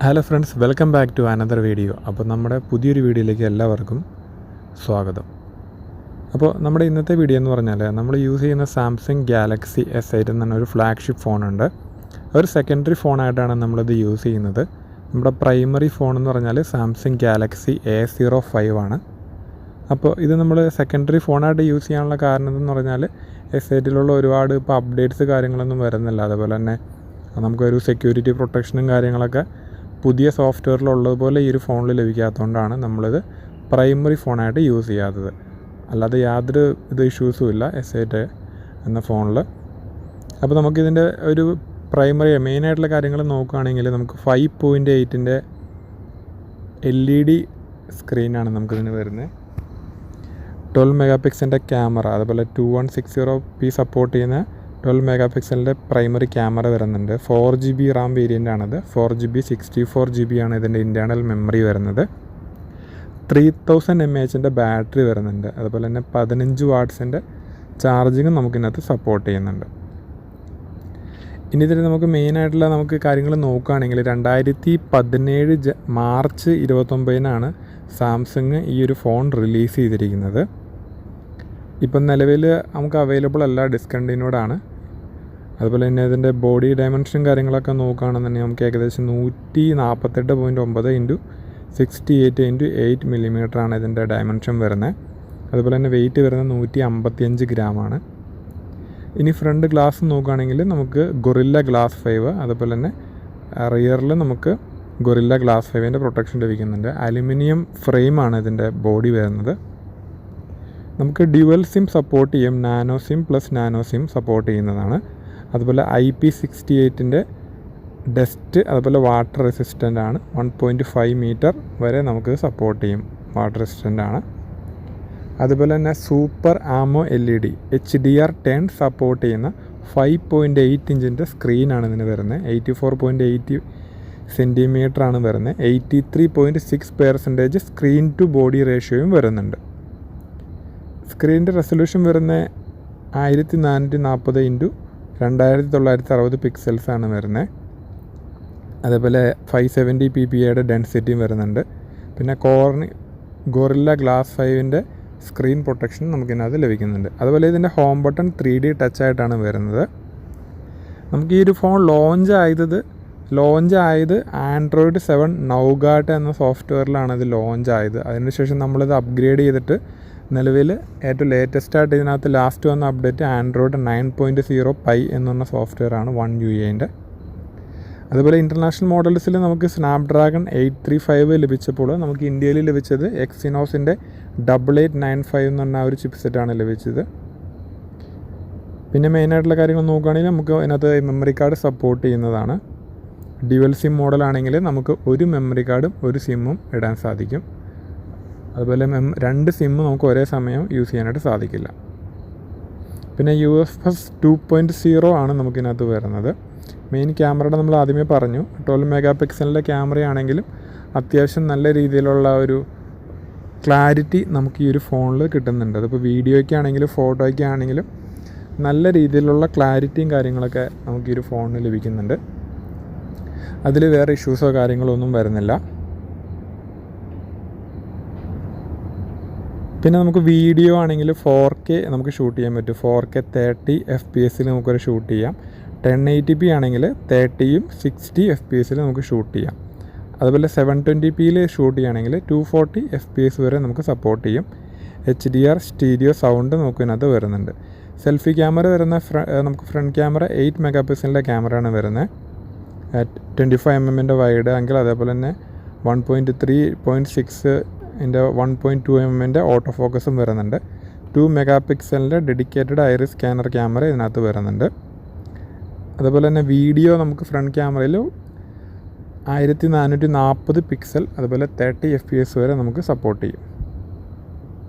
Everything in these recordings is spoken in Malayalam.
Hello friends, welcome back to another video. അപ്പോൾ നമ്മുടെ പുതിയൊരു വീഡിയോയിലേക്ക് എല്ലാവർക്കും സ്വാഗതം. അപ്പോൾ നമ്മുടെ ഇന്നത്തെ വീഡിയോ എന്ന് പറഞ്ഞാൽ നമ്മൾ യൂസ് ചെയ്യുന്ന സാംസങ് ഗാലക്സി S8 എന്ന് പറഞ്ഞ ഒരു ഫ്ലാഗ്ഷിപ്പ് ഫോണുണ്ട്. ഒരു സെക്കൻഡറി ഫോണായിട്ടാണ് നമ്മളിത് യൂസ് ചെയ്യുന്നത്. നമ്മുടെ പ്രൈമറി ഫോൺ എന്ന് പറഞ്ഞാൽ സാംസങ് ഗാലക്സി A05 ആണ്. അപ്പോൾ ഇത് നമ്മൾ സെക്കൻഡറി ഫോണായിട്ട് യൂസ് ചെയ്യാനുള്ള കാരണം എന്ന് പറഞ്ഞാൽ S8ലുള്ള ഒരുപാട് ഇപ്പോൾ അപ്ഡേറ്റ്സ് കാര്യങ്ങളൊന്നും വരുന്നില്ല. അതുപോലെ തന്നെ നമുക്കൊരു സെക്യൂരിറ്റി പ്രൊട്ടക്ഷനും കാര്യങ്ങളൊക്കെ പുതിയ സോഫ്റ്റ്വെയറിലുള്ളതുപോലെ ഈ ഒരു ഫോണിൽ ലഭിക്കാത്തതുകൊണ്ടാണ് നമ്മളിത് പ്രൈമറി ഫോണായിട്ട് യൂസ് ചെയ്യാത്തത്. അല്ലാതെ യാതൊരു ഇഷ്യൂസും ഇല്ല S8 എന്ന ഫോണിൽ. അപ്പോൾ നമുക്കിതിൻ്റെ ഒരു പ്രൈമറി മെയിനായിട്ടുള്ള കാര്യങ്ങൾ നോക്കുകയാണെങ്കിൽ നമുക്ക് 5.8 LED സ്ക്രീനാണ് നമുക്കിതിന് വരുന്നത്. 12 മെഗാ പിക്സലിൻ്റെ ക്യാമറ, അതുപോലെ 2160p സപ്പോർട്ട് ചെയ്യുന്ന 12 മെഗാ പിക്സലിൻ്റെ പ്രൈമറി ക്യാമറ വരുന്നുണ്ട്. 4GB റാം വേരിയൻ്റ് ആണത്. 4GB 64GB ആണ് ഇതിൻ്റെ ഇൻറ്റേർണൽ മെമ്മറി വരുന്നത്. 3000 mAh ബാറ്ററി വരുന്നുണ്ട്. അതുപോലെ തന്നെ 15 വാട്ട്സിൻ്റെ ചാർജിങ്ങും നമുക്കിതിനകത്ത് സപ്പോർട്ട് ചെയ്യുന്നുണ്ട്. ഇനി ഇതിൽ നമുക്ക് മെയിനായിട്ടുള്ള നമുക്ക് കാര്യങ്ങൾ നോക്കുകയാണെങ്കിൽ 2017 മാർച്ച് 29 സാംസങ് ഈ ഒരു ഫോൺ റിലീസ് ചെയ്തിരിക്കുന്നത്. ഇപ്പം നിലവിൽ നമുക്ക് അവൈലബിൾ അല്ല, ഡിസ്കണ്ടിന്യൂഡ്. അതുപോലെ തന്നെ ഇതിൻ്റെ ബോഡി ഡയമെൻഷൻ കാര്യങ്ങളൊക്കെ നോക്കുകയാണെന്നുണ്ടെങ്കിൽ നമുക്ക് ഏകദേശം 148.9 × 68 × 8 mm ഇതിൻ്റെ ഡയമെൻഷൻ വരുന്നത്. അതുപോലെ തന്നെ വെയിറ്റ് വരുന്നത് 155 ഗ്രാമാണ്. ഇനി ഫ്രണ്ട് ഗ്ലാസ് നോക്കുകയാണെങ്കിൽ നമുക്ക് ഗൊറില്ല ഗ്ലാസ് 5, അതുപോലെ തന്നെ റിയറിൽ നമുക്ക് ഗൊറില്ല ഗ്ലാസ് 5ൻ്റെ പ്രൊട്ടക്ഷൻ ലഭിക്കുന്നുണ്ട്. അലുമിനിയം ഫ്രെയിമാണ് ഇതിൻ്റെ ബോഡി വരുന്നത്. നമുക്ക് ഡ്യുവൽ സിം സപ്പോർട്ട് ചെയ്യും. Nano SIM plus nano SIM support ചെയ്യുന്നതാണ്. അതുപോലെ IP68 ഡസ്റ്റ്, അതുപോലെ വാട്ടർ റെസിസ്റ്റൻ്റ് ആണ്. 1.5 മീറ്റർ വരെ നമുക്ക് സപ്പോർട്ട് ചെയ്യും, വാട്ടർ റെസിസ്റ്റൻ്റ് ആണ്. അതുപോലെ തന്നെ സൂപ്പർ ആമോ LED HDR10 സപ്പോർട്ട് ചെയ്യുന്ന 5.8 ഇഞ്ചിൻ്റെ സ്ക്രീനാണ് ഇതിന് വരുന്നത്. 84.8 സെൻറ്റിമീറ്റർ ആണ് വരുന്നത്. 83.6% സ്ക്രീൻ ടു ബോഡി റേഷ്യോയും വരുന്നുണ്ട്. സ്ക്രീനിൻ്റെ റെസൊല്യൂഷൻ വരുന്നത് 1440 × 2960 പിക്സൽസാണ് വരുന്നത്. അതേപോലെ 570 ppi ഡെൻസിറ്റിയും വരുന്നുണ്ട്. പിന്നെ ഗൊറില്ല ഗ്ലാസ് 5ൻ്റെ സ്ക്രീൻ പ്രൊട്ടക്ഷൻ നമുക്കിതിനകത്ത് ലഭിക്കുന്നുണ്ട്. അതുപോലെ ഇതിൻ്റെ ഹോം ബട്ടൺ 3D ടച്ച് ആയിട്ടാണ് വരുന്നത്. നമുക്ക് ഈ ഒരു ഫോൺ ലോഞ്ച് ആയത് Android 7 നൗഗാട്ട് എന്ന സോഫ്റ്റ്വെയറിലാണ് ഇത് ലോഞ്ച് ആയത്. അതിനുശേഷം നമ്മളിത് അപ്ഗ്രേഡ് ചെയ്തിട്ട് നിലവിൽ ഏറ്റവും ലേറ്റസ്റ്റ് ആയിട്ട് ഇതിനകത്ത് ലാസ്റ്റ് വന്ന അപ്ഡേറ്റ് Android 9.0 Pie എന്ന് പറഞ്ഞ സോഫ്റ്റ്വെയർ ആണ് 1 UI. അതുപോലെ ഇൻ്റർനാഷണൽ മോഡൽസിൽ നമുക്ക് സ്നാപ്ഡ്രാഗൺ 835 ലഭിച്ചപ്പോൾ നമുക്ക് ഇന്ത്യയിൽ ലഭിച്ചത് എക്സിനോസിൻ്റെ 8895 എന്ന് പറഞ്ഞ ഒരു ചിപ്സെറ്റാണ് ലഭിച്ചത്. പിന്നെ മെയിനായിട്ടുള്ള കാര്യങ്ങൾ നോക്കുകയാണെങ്കിൽ നമുക്ക് അതിനകത്ത് മെമ്മറി കാർഡ് സപ്പോർട്ട് ചെയ്യുന്നതാണ്. ഡ്യുവൽ സിം മോഡലാണെങ്കിൽ നമുക്ക് ഒരു മെമ്മറി കാർഡും ഒരു സിമ്മും ഇടാൻ സാധിക്കും. അതുപോലെ 2 സിമ്മ് നമുക്ക് ഒരേ സമയം യൂസ് ചെയ്യാനായിട്ട് സാധിക്കില്ല. പിന്നെ UFS 2.0 ആണ് നമുക്കിതിനകത്ത് വരുന്നത്. മെയിൻ ക്യാമറയുടെ നമ്മൾ ആദ്യമേ പറഞ്ഞു, 12 മെഗാ പിക്സലിൻ്റെ ക്യാമറയാണെങ്കിലും അത്യാവശ്യം നല്ല രീതിയിലുള്ള ഒരു ക്ലാരിറ്റി നമുക്ക് ഈ ഒരു ഫോണിൽ കിട്ടുന്നുണ്ട്. അതിപ്പോൾ വീഡിയോയ്ക്കാണെങ്കിലും ഫോട്ടോയ്ക്കാണെങ്കിലും നല്ല രീതിയിലുള്ള ക്ലാരിറ്റിയും കാര്യങ്ങളൊക്കെ നമുക്ക് ഈ ഒരു ഫോണിന് ലഭിക്കുന്നുണ്ട്. അതിൽ വേറെ ഇഷ്യൂസോ കാര്യങ്ങളോ ഒന്നും വരുന്നില്ല. പിന്നെ നമുക്ക് വീഡിയോ ആണെങ്കിൽ 4K നമുക്ക് ഷൂട്ട് ചെയ്യാൻ പറ്റും. 4K 30 FPS നമുക്കൊരു ഷൂട്ട് ചെയ്യാം. 1080p ആണെങ്കിൽ 30യും 60 FPS നമുക്ക് ഷൂട്ട് ചെയ്യാം. അതുപോലെ 720p ഷൂട്ട് ചെയ്യുകയാണെങ്കിൽ 240 FPS വരെ നമുക്ക് സപ്പോർട്ട് ചെയ്യും. HDR സ്റ്റീരിയോ സൗണ്ട് നമുക്ക് ഇതിനകത്ത് വരുന്നുണ്ട്. സെൽഫി ക്യാമറ വരുന്ന നമുക്ക് ഫ്രണ്ട് ക്യാമറ 8 മെഗാ പിക്സലിൻ്റെ ക്യാമറയാണ് വരുന്നത്. 25 mm വൈഡ് ആംഗിൾ, അതേപോലെ തന്നെ 1.3.6 1.2 mm ഓട്ടോ ഫോക്കസും വരുന്നുണ്ട്. 2 മെഗാ പിക്സലിൻ്റെ ഡെഡിക്കേറ്റഡ് ഐറിസ് സ്കാനർ ക്യാമറ ഇതിനകത്ത് വരുന്നുണ്ട്. അതുപോലെ തന്നെ വീഡിയോ നമുക്ക് ഫ്രണ്ട് ക്യാമറയിൽ 1440 പിക്സൽ, അതുപോലെ 30 FPS വരെ നമുക്ക് സപ്പോർട്ട് ചെയ്യും.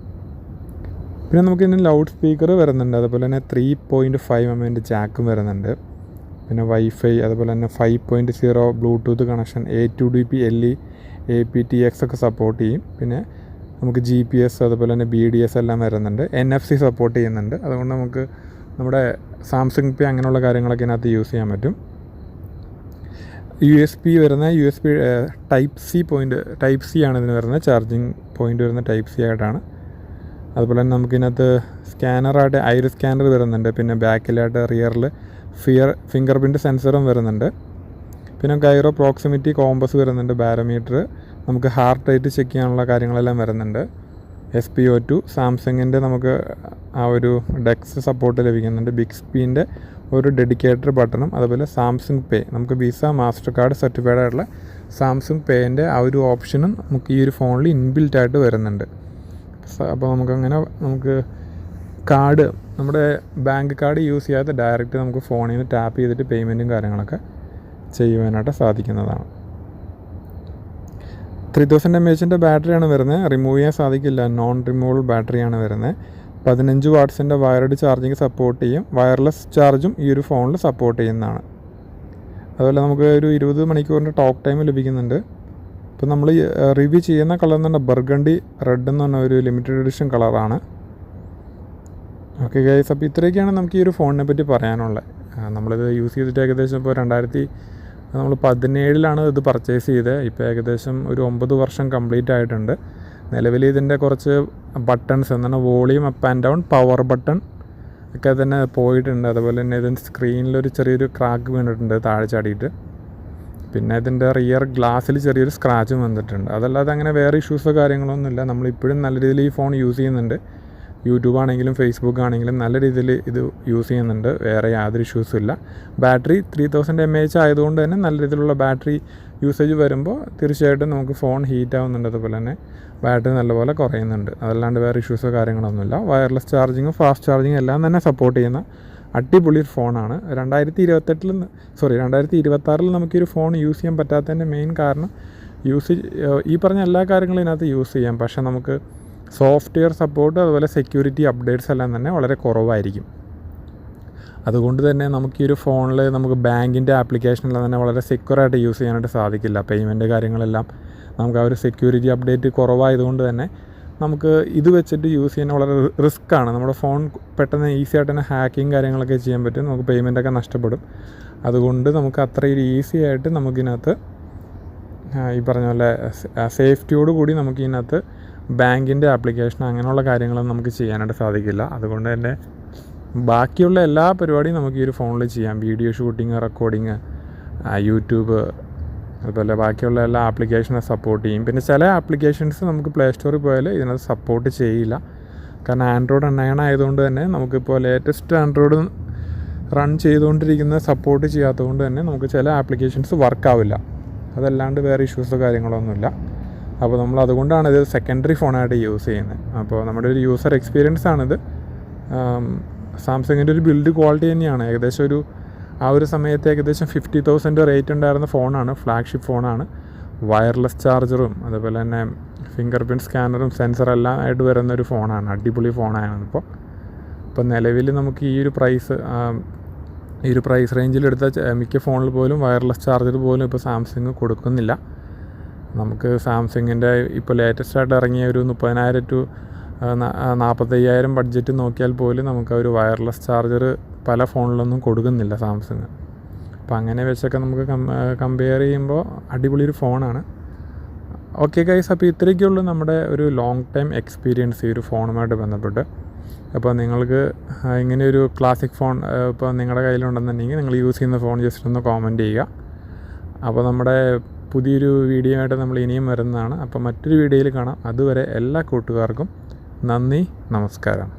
പിന്നെ നമുക്ക് ഇതിന് ലൗഡ് സ്പീക്കർ വരുന്നുണ്ട്. അതുപോലെ തന്നെ 3.5 mm ജാക്കും വരുന്നുണ്ട്. പിന്നെ വൈഫൈ, അതുപോലെ തന്നെ 5.0 Bluetooth connection, A2DP LE aptX ഒക്കെ സപ്പോർട്ട് ചെയ്യും. പിന്നെ നമുക്ക് GPS, അതുപോലെ തന്നെ BDS എല്ലാം വരുന്നുണ്ട്. NFC സപ്പോർട്ട് ചെയ്യുന്നുണ്ട്. അതുകൊണ്ട് നമുക്ക് നമ്മുടെ സാംസങ് പേ അങ്ങനെയുള്ള കാര്യങ്ങളൊക്കെ ഇതിനകത്ത് യൂസ് ചെയ്യാൻ പറ്റും. USB വരുന്ന USB ടൈപ്പ് സി ആണ് ഇതിന് വരുന്നത്. ചാർജിങ് പോയിൻ്റ് വരുന്ന ടൈപ്പ് സി ആയിട്ടാണ്. അതുപോലെ തന്നെ നമുക്കിതിനകത്ത് സ്കാനറായിട്ട് ഐറിസ് സ്കാനർ വരുന്നുണ്ട്. പിന്നെ ബാക്കിലായിട്ട് റിയറിൽ ഫിംഗർ പ്രിൻറ്റ് സെൻസറും വരുന്നുണ്ട്. പിന്നെ ഗൈറോ പ്രോക്സിമിറ്റി കോമ്പസ് വരുന്നുണ്ട്. ബാരോമീറ്റർ, നമുക്ക് ഹാർട്ട് റേറ്റ് ചെക്ക് ചെയ്യാനുള്ള കാര്യങ്ങളെല്ലാം വരുന്നുണ്ട്. SpO2, സാംസങ്ങിൻ്റെ നമുക്ക് ആ ഒരു ഡെക്സ് സപ്പോർട്ട് ലഭിക്കുന്നുണ്ട്. ബിഗ്സ്ബീൻ്റെ ഒരു ഡെഡിക്കേറ്റഡ് ബട്ടണും അതുപോലെ സാംസങ് പേ, നമുക്ക് വിസ മാസ്റ്റർ കാർഡ് സർട്ടിഫൈഡ് ആയിട്ടുള്ള സാംസങ് പേൻ്റെ ആ ഒരു ഓപ്ഷനും നമുക്ക് ഈ ഒരു ഫോണിൽ ഇൻബിൽറ്റ് ആയിട്ട് വരുന്നുണ്ട്. അപ്പോൾ നമുക്ക് കാർഡ്, നമ്മുടെ ബാങ്ക് കാർഡ് യൂസ് ചെയ്യാതെ ഡയറക്റ്റ് നമുക്ക് ഫോണിൽ നിന്ന് ടാപ്പ് ചെയ്തിട്ട് പേയ്മെൻറ്റും കാര്യങ്ങളൊക്കെ ചെയ്യുവാനായിട്ട് സാധിക്കുന്നതാണ്. 3000 mAh ബാറ്ററിയാണ് വരുന്നത്. റിമൂവ് ചെയ്യാൻ സാധിക്കില്ല, നോൺ റിമൂവബിൾ ബാറ്ററിയാണ് വരുന്നത്. 15 വാട്ട്സിൻ്റെ വയർഡ് ചാർജിങ് സപ്പോർട്ട് ചെയ്യും. വയർലെസ് ചാർജും ഈ ഒരു ഫോണിൽ സപ്പോർട്ട് ചെയ്യുന്നതാണ്. അതുപോലെ നമുക്ക് ഒരു 20 മണിക്കൂറിൻ്റെ ടോക്ക് ടൈം ലഭിക്കുന്നുണ്ട്. ഇപ്പോൾ നമ്മൾ റിവ്യൂ ചെയ്യുന്ന കളർ എന്ന് പറഞ്ഞാൽ ബർഗണ്ടി റെഡ് എന്ന് പറഞ്ഞ ഒരു ലിമിറ്റഡ് എഡിഷൻ കളറാണ്. ഓക്കെ ഗൈസ്, അപ്പോൾ ഇത്രയൊക്കെയാണ് നമുക്ക് ഈ ഒരു ഫോണിനെ പറ്റി പറയാനുള്ളത്. നമ്മളിത് യൂസ് ചെയ്തിട്ട് ഏകദേശം ഇപ്പോൾ 2017 ഇത് പർച്ചേസ് ചെയ്തത്. ഇപ്പോൾ ഏകദേശം ഒരു 9 വർഷം കംപ്ലീറ്റ് ആയിട്ടുണ്ട്. നിലവിൽ ഇതിൻ്റെ കുറച്ച് ബട്ടൺസ് എന്താണ് volume up and down, power button ഒക്കെ തന്നെ പോയിട്ടുണ്ട്. അതുപോലെ തന്നെ ഇതിൻ്റെ സ്ക്രീനിലൊരു ചെറിയൊരു ക്രാക്ക് വീണിട്ടുണ്ട് താഴെ ചാടിയിട്ട്. പിന്നെ ഇതിൻ്റെ റിയർ ഗ്ലാസ്സിൽ ചെറിയൊരു സ്ക്രാച്ചും വന്നിട്ടുണ്ട്. അതല്ലാതെ അങ്ങനെ വേറെ ഇഷ്യൂസോ കാര്യങ്ങളൊന്നുമില്ല. നമ്മളിപ്പോഴും നല്ല രീതിയിൽ ഈ ഫോൺ യൂസ് ചെയ്യുന്നുണ്ട്. യൂട്യൂബ് ആണെങ്കിലും ഫേസ്ബുക്ക് ആണെങ്കിലും നല്ല രീതിയിൽ ഇത് യൂസ് ചെയ്യുന്നുണ്ട്. വേറെ യാതൊരു ഇഷ്യൂസും ഇല്ല. ബാറ്ററി 3000 mAh ആയതുകൊണ്ട് തന്നെ നല്ല രീതിയിലുള്ള ബാറ്ററി യൂസേജ് വരുമ്പോൾ തീർച്ചയായിട്ടും നമുക്ക് ഫോൺ ഹീറ്റ് ആവുന്നുണ്ട്. അതുപോലെ തന്നെ ബാറ്ററി നല്ലപോലെ കുറയുന്നുണ്ട്. അതല്ലാണ്ട് വേറെ ഇഷ്യൂസോ കാര്യങ്ങളൊന്നുമില്ല. വയർലെസ് ചാർജിങ്ങും ഫാസ്റ്റ് ചാർജിങ്ങും എല്ലാം തന്നെ സപ്പോർട്ട് ചെയ്യുന്ന അടിപൊളി ഫോണാണ്. 2026 നമുക്കൊരു ഫോൺ യൂസ് ചെയ്യാൻ പറ്റാത്തതിൻ്റെ മെയിൻ കാരണം ഈ പറഞ്ഞ എല്ലാ കാര്യങ്ങളും ഇതിനകത്ത് യൂസ് ചെയ്യാം. പക്ഷേ നമുക്ക് സോഫ്റ്റ്വെയർ സപ്പോർട്ട് അതുപോലെ സെക്യൂരിറ്റി അപ്ഡേറ്റ്സ് എല്ലാം തന്നെ വളരെ കുറവായിരിക്കും. അതുകൊണ്ട് തന്നെ നമുക്ക് ഈ ഒരു ഫോണിൽ നമുക്ക് ബാങ്കിൻ്റെ ആപ്ലിക്കേഷനെല്ലാം തന്നെ വളരെ സെക്യൂറായിട്ട് യൂസ് ചെയ്യാനായിട്ട് സാധിക്കില്ല. പേയ്മെൻറ്റ് കാര്യങ്ങളെല്ലാം നമുക്ക് ആ ഒരു സെക്യൂരിറ്റി അപ്ഡേറ്റ് കുറവായതുകൊണ്ട് തന്നെ നമുക്ക് ഇത് വെച്ചിട്ട് യൂസ് ചെയ്യാൻ വളരെ റിസ്ക്കാണ്. നമ്മുടെ ഫോൺ പെട്ടെന്ന് ഈസി ആയിട്ട് തന്നെ ഹാക്കിങ് കാര്യങ്ങളൊക്കെ ചെയ്യാൻ പറ്റും. നമുക്ക് പേയ്മെൻറ്റൊക്കെ നഷ്ടപ്പെടും. അതുകൊണ്ട് നമുക്ക് അത്രയും ഈസി ആയിട്ട് നമുക്കിതിനകത്ത് ഈ പറഞ്ഞ പോലെ സേഫ്റ്റിയോട് കൂടി നമുക്കിതിനകത്ത് ബാങ്കിൻ്റെ ആപ്ലിക്കേഷൻ അങ്ങനെയുള്ള കാര്യങ്ങളൊന്നും നമുക്ക് ചെയ്യാനായിട്ട് സാധിക്കില്ല. അതുകൊണ്ട് തന്നെ ബാക്കിയുള്ള എല്ലാ പരിപാടിയും നമുക്ക് ഈ ഒരു ഫോണിൽ ചെയ്യാം. വീഡിയോ ഷൂട്ടിങ്, റെക്കോർഡിങ്, യൂട്യൂബ്, അതുപോലെ ബാക്കിയുള്ള എല്ലാ ആപ്ലിക്കേഷനും സപ്പോർട്ട് ചെയ്യും. പിന്നെ ചില ആപ്ലിക്കേഷൻസ് നമുക്ക് പ്ലേ സ്റ്റോറിൽ പോയാൽ ഇതിനകത്ത് സപ്പോർട്ട് ചെയ്യില്ല. കാരണം ആൻഡ്രോയിഡ് 9 ആയതുകൊണ്ട് തന്നെ നമുക്കിപ്പോൾ ലേറ്റസ്റ്റ് ആൻഡ്രോയിഡ് റൺ ചെയ്തുകൊണ്ടിരിക്കുന്ന സപ്പോർട്ട് ചെയ്യാത്തതുകൊണ്ട് തന്നെ നമുക്ക് ചില ആപ്ലിക്കേഷൻസ് വർക്കാവില്ല. അതല്ലാണ്ട് വേറെ ഇഷ്യൂസോ കാര്യങ്ങളൊന്നുമില്ല. അപ്പോൾ നമ്മൾ അതുകൊണ്ടാണ് ഇത് സെക്കൻഡറി ഫോണായിട്ട് യൂസ് ചെയ്യുന്നത്. അപ്പോൾ നമ്മുടെ ഒരു യൂസർ എക്സ്പീരിയൻസ് ആണിത്. സാംസങ്ങിൻ്റെ ഒരു ബിൽഡ് ക്വാളിറ്റി തന്നെയാണ്. ഏകദേശം ആ ഒരു സമയത്ത് ഏകദേശം 50,000 റേറ്റ് ഉണ്ടായിരുന്ന ഫോണാണ്. ഫ്ലാഗ്ഷിപ്പ് ഫോണാണ്. വയർലെസ് ചാർജറും അതുപോലെ തന്നെ ഫിംഗർ പ്രിൻറ്റ് സ്കാനറും സെൻസറെല്ലാം ആയിട്ട് വരുന്നൊരു ഫോണാണ്. അടിപൊളി ഫോണാണ് ഇപ്പോൾ നിലവിൽ നമുക്ക് ഈ ഒരു പ്രൈസ് റേഞ്ചിലെടുത്ത മിക്ക ഫോണിൽ പോലും വയർലെസ് ചാർജർ പോലും ഇപ്പോൾ സാംസങ് കൊടുക്കുന്നില്ല. നമുക്ക് സാംസങ്ങിൻ്റെ ഇപ്പോൾ ലേറ്റസ്റ്റ് ആയിട്ട് ഇറങ്ങിയ ഒരു 30,000 to 45,000 ബഡ്ജറ്റ് നോക്കിയാൽ പോലും നമുക്ക് ഒരു വയർലെസ് ചാർജർ പല ഫോണിലൊന്നും കൊടുക്കുന്നില്ല സാംസങ്. അപ്പോൾ അങ്ങനെ വെച്ചൊക്കെ നമുക്ക് കമ്പയർ ചെയ്യുമ്പോൾ അടിപൊളി ഒരു ഫോണാണ്. ഓക്കെ ഗൈസ്, അപ്പോൾ ഇത്രയൊക്കെയുള്ളൂ നമ്മുടെ ഒരു ലോങ് ടൈം എക്സ്പീരിയൻസ് ഈ ഒരു ഫോണുമായിട്ട് ബന്ധപ്പെട്ട്. അപ്പോൾ നിങ്ങൾക്ക് ഇങ്ങനെയൊരു ക്ലാസിക് ഫോൺ ഇപ്പോൾ നിങ്ങളുടെ കയ്യിലുണ്ടെന്നുണ്ടെങ്കിൽ നിങ്ങൾ യൂസ് ചെയ്യുന്ന ഫോൺ ജസ്റ്റ് ഒന്ന് കോമൻറ്റ് ചെയ്യുക. അപ്പോൾ നമ്മുടെ പുതിയൊരു വീഡിയോ ആയിട്ട് നമ്മൾ ഇനിയും വരുന്നതാണ്. അപ്പോൾ മറ്റൊരു വീഡിയോയിൽ കാണാം. അതുവരെ എല്ലാ കൂട്ടുകാർക്കും നന്ദി, നമസ്കാരം.